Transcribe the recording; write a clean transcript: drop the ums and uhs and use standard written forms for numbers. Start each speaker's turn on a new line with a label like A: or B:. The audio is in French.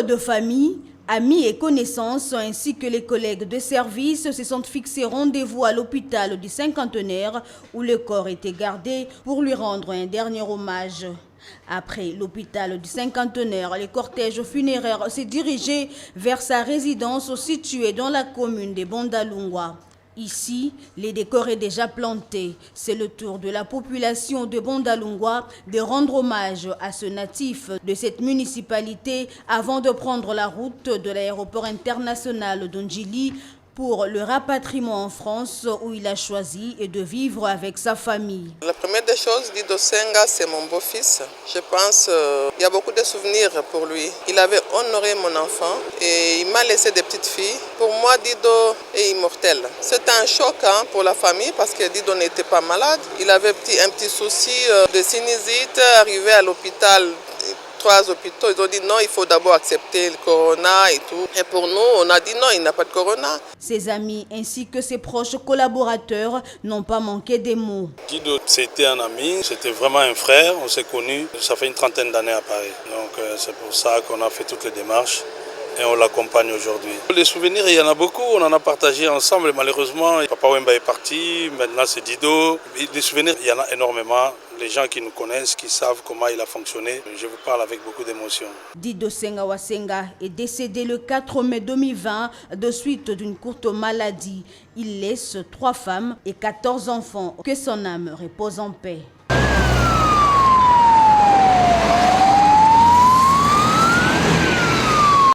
A: de famille, amis et connaissances ainsi que les collègues de service se sont fixés rendez-vous à l'hôpital du Cinquantenaire où le corps était gardé pour lui rendre un dernier hommage. Après l'hôpital du Cinquantenaire, le cortège funéraire s'est dirigé vers sa résidence située dans la commune de Bondalungwa. Ici, les décors est déjà planté. C'est le tour de la population de Bondalungwa de rendre hommage à ce natif de cette municipalité avant de prendre la route de l'aéroport international d'Ondjili pour le rapatriement en France où il a choisi de vivre avec sa famille.
B: La première des choses, Dido Senga, c'est mon beau-fils. Je pense qu'il y a beaucoup de souvenirs pour lui. Il avait honoré mon enfant et il m'a laissé des petites filles. Pour moi, Dido est immortel. C'était un choc pour la famille parce que Dido n'était pas malade. Il avait un petit souci de sinusite, arrivé à l'hôpital. 3 hôpitaux, ils ont dit non, il faut d'abord accepter le corona et tout. Et pour nous, on a dit non, il n'y a pas de corona.
A: Ses amis ainsi que ses proches collaborateurs n'ont pas manqué des mots.
C: Dido, c'était un ami, c'était vraiment un frère, on s'est connus, ça fait une trentaine d'années à Paris. Donc c'est pour ça qu'on a fait toutes les démarches et on l'accompagne aujourd'hui. Les souvenirs, il y en a beaucoup, on en a partagé ensemble. Malheureusement, Papa Wemba est parti, maintenant c'est Dido. Les souvenirs, il y en a énormément. Les gens qui nous connaissent, qui savent comment il a fonctionné, je vous parle avec beaucoup d'émotion.
A: Dido Senga Wasenga est décédé le 4 mai 2020 de suite d'une courte maladie. Il laisse 3 femmes et 14 enfants. Que son âme repose en paix.